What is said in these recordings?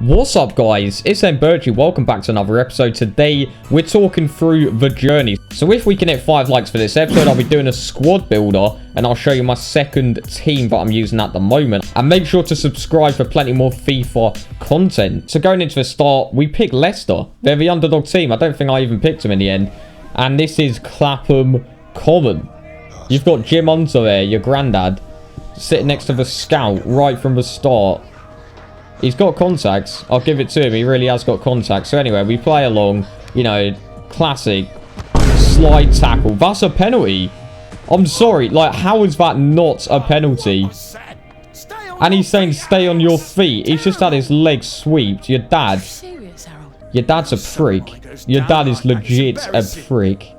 What's up guys, it's Bergie. Welcome back to another episode. Today we're talking through the journey. So if we can hit 5 likes for this episode, I'll be doing a squad builder and I'll show you my second team that I'm using at the moment. And make sure to subscribe for plenty more FIFA content. So going into the start, we pick Leicester. They're the underdog team. I don't think I even picked them in the end. And this is Clapham Common. You've got Jim Hunter there, your granddad, sitting next to the scout right from the start. He's got contacts. I'll give it to him. He really has got contacts. So anyway, we play along. You know, classic slide tackle. That's a penalty. I'm sorry. Like, how is that not a penalty? And he's saying stay on your feet. He's just had his legs swept. Your dad. Your dad's a prick. Your dad is legit a prick.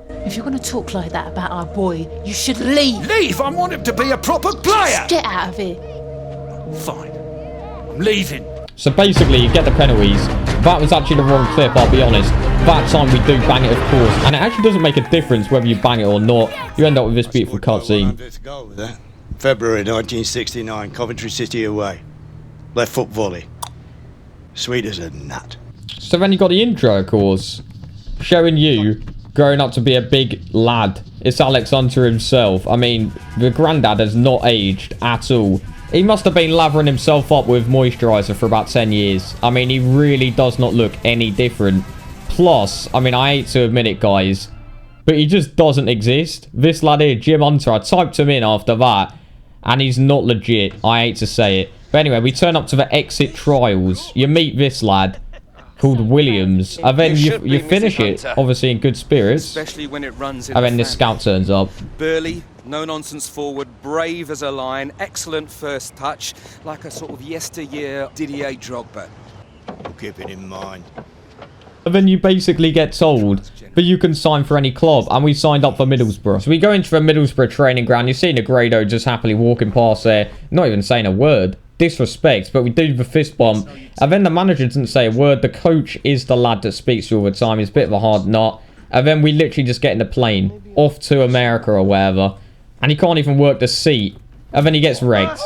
If you're going to talk like that about our boy, you should leave. Leave? I want him to be a proper player. Just get out of here. Fine. I'm leaving. So basically, you get the penalties. That was actually the wrong clip, I'll be honest. That time we do bang it, of course. And it actually doesn't make a difference whether you bang it or not. You end up with this beautiful cutscene. February 1969, Coventry City away. Left foot volley. Sweet as a nut. So then you got the intro, of course. Showing you growing up to be a big lad. It's Alex Hunter himself. I mean, the granddad has not aged at all. He must have been lathering himself up with moisturiser for about 10 years. I mean, he really does not look any different. Plus, I mean, I hate to admit it, guys, but he just doesn't exist. This lad here, Jim Hunter, I typed him in after that, and he's not legit. I hate to say it. But anyway, we turn up to the exit trials. You meet this lad called Williams, and then you finish it, obviously in good spirits. Especially when it runs in and then the scout turns up. Burly, no-nonsense forward, brave as a lion, excellent first touch, like a sort of yesteryear Didier Drogba. We'll keep it in mind. And then you basically get told that you can sign for any club, and we signed up for Middlesbrough. So we go into the Middlesbrough training ground. You're seeing Negredo just happily walking past there, not even saying a word. Disrespect, but we do the fist bump, and then the manager doesn't say a word. The coach is the lad that speaks to you all the time. He's a bit of a hard nut, and then we literally just get in the plane off to America or wherever, and he can't even work the seat, and then he gets wrecked.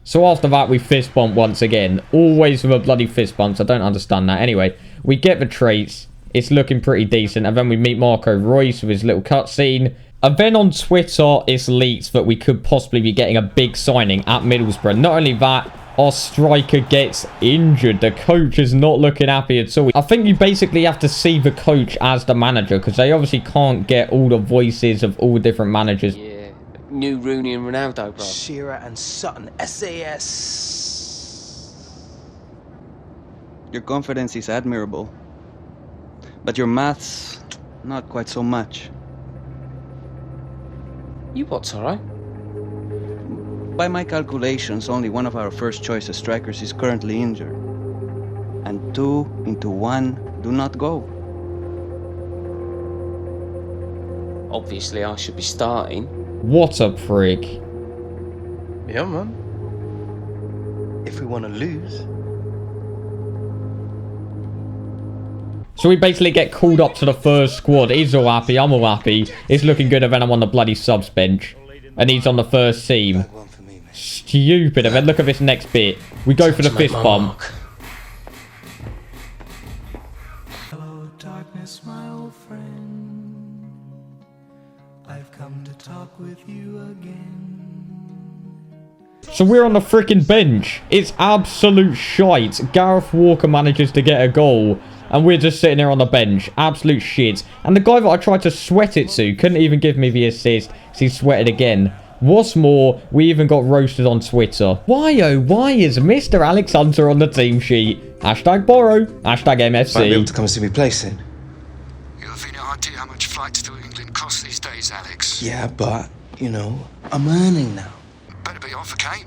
So after that, we fist bump once again, always with a bloody fist bump. I don't understand that. Anyway, we get the traits. It's looking pretty decent, and then we meet Marco Reus with his little cutscene. And then on Twitter, it's leaked that we could possibly be getting a big signing at Middlesbrough. Not only that, our striker gets injured. The coach is not looking happy at all. I think you basically have to see the coach as the manager, because they obviously can't get all the voices of all different managers. Yeah, new Rooney and Ronaldo, bro. Shearer and Sutton, SAS. Your confidence is admirable, but your maths, not quite so much. You what, Toro? By my calculations, only one of our first choice strikers is currently injured. And 2 into 1 do not go. Obviously, I should be starting. What a prick. Yeah, man. If we want to lose. So we basically get called up to the first squad. He's all happy. I'm all happy. It's looking good. And then I'm on the bloody subs bench. And he's on the first team. Stupid. And then look at this next bit. We go for the fist bump. Hello, darkness, my old friend. I've come to talk with you again. So we're on the freaking bench. It's absolute shite. Gareth Walker manages to get a goal. And we're just sitting there on the bench. Absolute shit. And the guy that I tried to sweat it to couldn't even give me the assist. So he sweated again. What's more, we even got roasted on Twitter. Why, oh, why is Mr. Alex Hunter on the team sheet? Hashtag borrow. Hashtag MFC. Might be able to come and see me play soon. You have no idea how much flights to England cost these days, Alex. Yeah, but, you know, I'm earning now. Better be off, okay?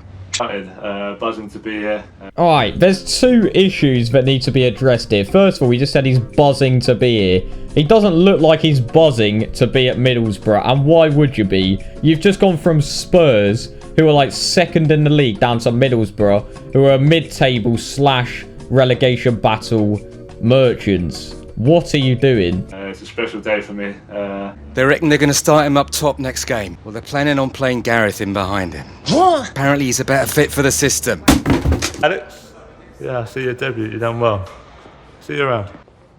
Buzzing to be here. Alright, there's 2 issues that need to be addressed here. First of all, we just said he's buzzing to be here. He doesn't look like he's buzzing to be at Middlesbrough. And why would you be? You've just gone from Spurs, who are like second in the league, down to Middlesbrough, who are mid-table / relegation battle merchants. What are you doing? It's a special day for me. They reckon they're going to start him up top next game. Well, they're planning on playing Gareth in behind him. What? Apparently he's a better fit for the system. Alex? Yeah, I see your debut. You've done well. See you around.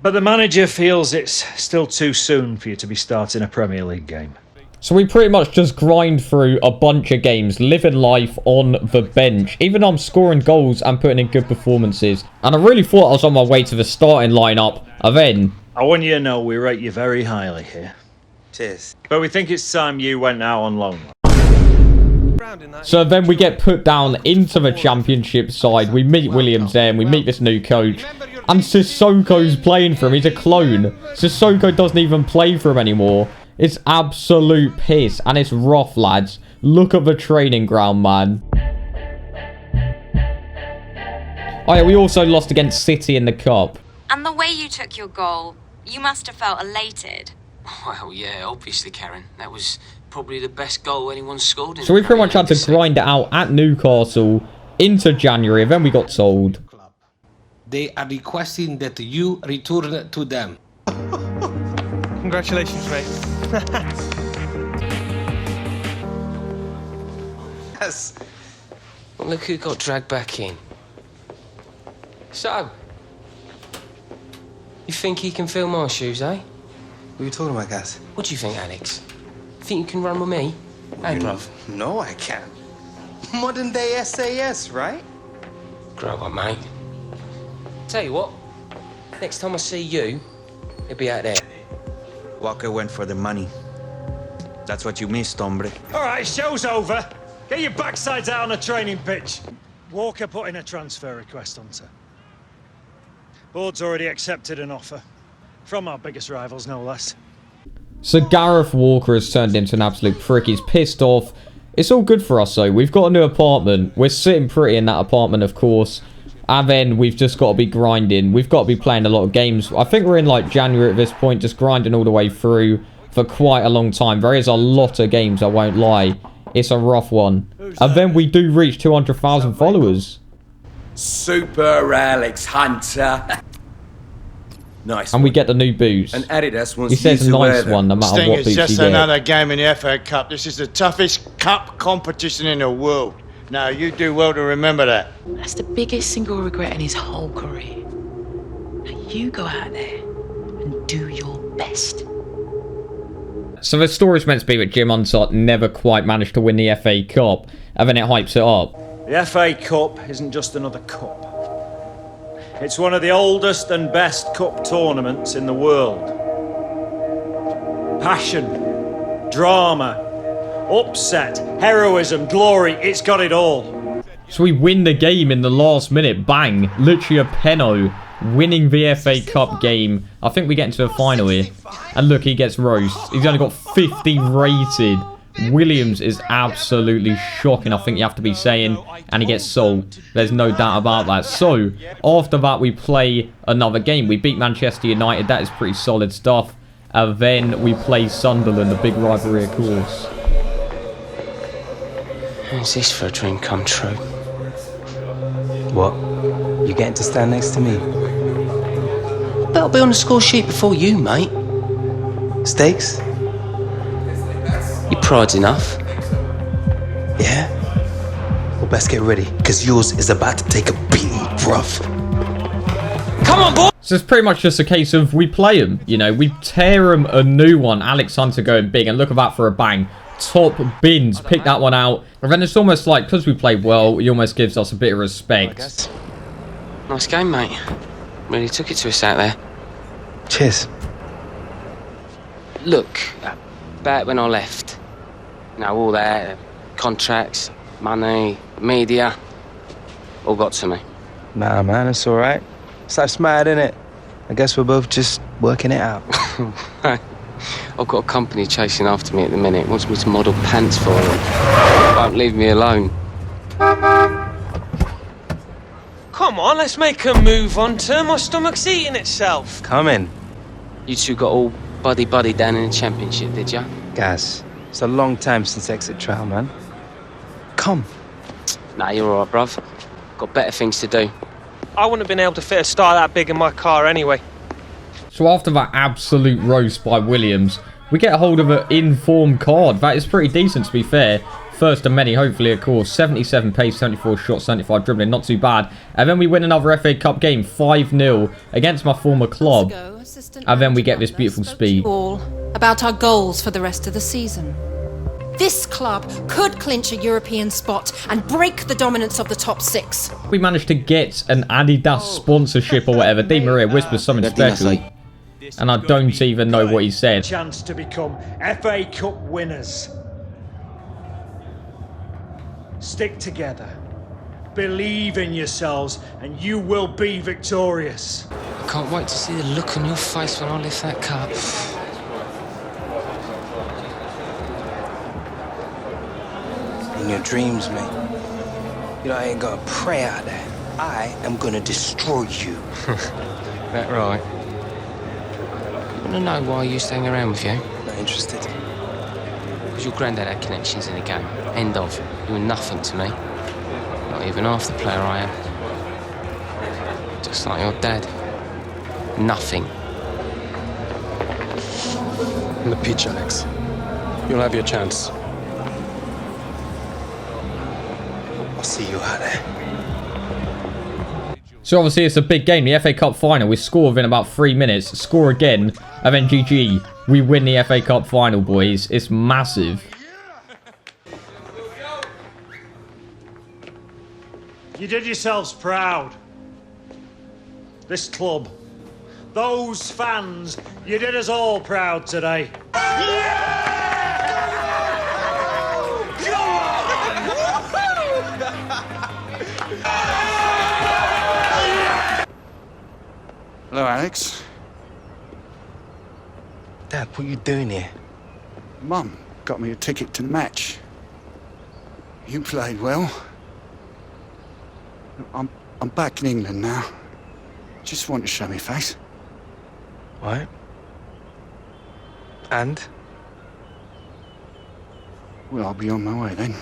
But the manager feels it's still too soon for you to be starting a Premier League game. So we pretty much just grind through a bunch of games, living life on the bench. Even though I'm scoring goals and putting in good performances. And I really thought I was on my way to the starting lineup. And then... I want you to know we rate you very highly here. Cheers. But we think it's time you went out on loan. So then we get put down into the championship side. We meet Williams there and we meet this new coach. And Sissoko's playing for him. He's a clone. Sissoko doesn't even play for him anymore. It's absolute piss. And it's rough, lads. Look at the training ground, man. Oh yeah, we also lost against City in the cup. And the way you took your goal, you must have felt elated. Well, yeah, obviously, Karen. That was probably the best goal anyone scored. So we pretty much had to grind it out at Newcastle into January. And then we got sold. They are requesting that you return to them. Congratulations, mate. Yes. Well, look who got dragged back in. So, you think he can fill my shoes, eh? What are you talking about, Gaz? What do you think, Alex? Think you can run with me? Hey, bruv. No, I can't. Modern day SAS, right? Grow up, mate. Tell you what, next time I see you, it'll be out there. Walker went for the money. That's what you missed, hombre. All right, show's over. Get your backsides out on a training pitch. Walker put in a transfer request, Hunter. Board's already accepted an offer. From our biggest rivals, no less. So Gareth Walker has turned into an absolute prick. He's pissed off. It's all good for us, though. We've got a new apartment. We're sitting pretty in that apartment, of course. And then we've just got to be grinding. We've got to be playing a lot of games. I think we're in, like, January at this point, just grinding all the way through for quite a long time. There is a lot of games, I won't lie. It's a rough one. And then we do reach 200,000 followers. Super Alex Hunter. Nice. And we get the new boots. And Adidas wants he says nice one, no matter what boots you get. It's just another game in the FA Cup. This is the toughest cup competition in the world. Now, you do well to remember that. That's the biggest single regret in his whole career. Now you go out there and do your best. So the story's meant to be that Jim Unsott never quite managed to win the FA Cup, and then it hypes it up. The FA Cup isn't just another cup. It's one of the oldest and best cup tournaments in the world. Passion, drama, upset, heroism, glory, it's got it all. So we win the game in the last minute, bang, literally a penno, winning the FA Cup game. I think we get into the final here. And look, he gets roast. He's only got 50 rated. Williams is absolutely shocking, I think you have to be saying. And he gets sold. There's no doubt about that. So, after that, we play another game. We beat Manchester United. That is pretty solid stuff. And then we play Sunderland, the big rivalry, of course. How's this for a dream come true? What? You getting to stand next to me? But I'll be on the score sheet before you, mate. Stakes? Your pride's enough. Yeah? Well, best get ready, because yours is about to take a beating, rough. Come on, boy! So it's pretty much just a case of we play him, you know, we tear him a new one. Alex Hunter going big, and look at that for a bang. Top bins, pick that one out. And then it's almost like, because we played well, he almost gives us a bit of respect. Nice game, mate. Really took it to us out there. Cheers. Look, back when I left, you know, all that, contracts, money, media, all got to me. Nah, man, it's all right. It's like mad, innit? I guess we're both just working it out. I've got a company chasing after me at the minute. Wants me to model pants for them. Won't leave me alone. Come on, let's make a move on to my stomach's eating itself. Come in. You two got all buddy-buddy down in the championship, did ya? Gaz, it's a long time since exit trial, man. Come. Nah, you're all right, bruv. Got better things to do. I wouldn't have been able to fit a star that big in my car anyway. So after that absolute roast by Williams, we get a hold of an in-form card. That is pretty decent, to be fair. First of many, hopefully, of course. 77 pace, 74 shots, 75 dribbling. Not too bad. And then we win another FA Cup game, 5-0 against my former club. And then we get this beautiful speed. All about our goals for the rest of the season. This club could clinch a European spot and break the dominance of the top 6. We managed to get an Adidas sponsorship or whatever. Di Maria whispers something special. And I don't even know what he said. Chance to become FA Cup winners. Stick together. Believe in yourselves and you will be victorious. I can't wait to see the look on your face when I lift that cup. In your dreams, mate. You know, I ain't gonna pray out there. I am gonna destroy you. That right? You wanna know why I used to hang around with you? Not interested. Because your granddad had connections in the game. End of. You were nothing to me. Not even half the player I am. Just like your dad. Nothing. On the pitch, Alex. You'll have your chance. I'll see you out there. So obviously it's a big game, the FA Cup final. We score within about 3 minutes, score again, and then GG. We win the FA Cup final, boys. It's massive. You did yourselves proud. This club. Those fans. You did us all proud today. Hello, Alex. Dad, what are you doing here? Mum got me a ticket to the match. You played well. I'm back in England now. Just want to show me face. What? And? Well, I'll be on my way then.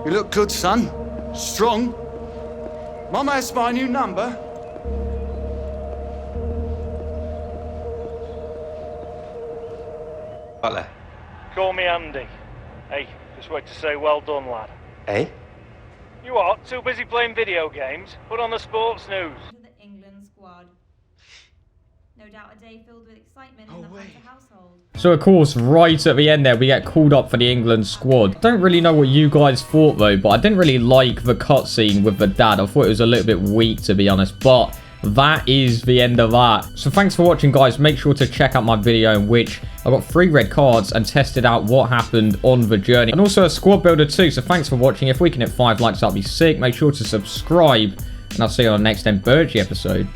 You look good, son. Strong. Mum has my new number. Butler. Call me Andy. Hey, just wait to say well done, lad. Eh? You what? Too busy playing video games? Put on the sports news. The England squad. No doubt a day filled with excitement in the Hunter household. So of course, right at the end there, we get called up for the England squad. I don't really know what you guys thought though, but I didn't really like the cutscene with the dad. I thought it was a little bit weak, to be honest, but that is the end of that. So thanks for watching, guys. Make sure to check out my video in which I got 3 red cards and tested out what happened on the journey, and also a squad builder too. So thanks for watching. If we can hit 5 likes, that'd be sick. Make sure to subscribe, and I'll see you on the next Burgie episode.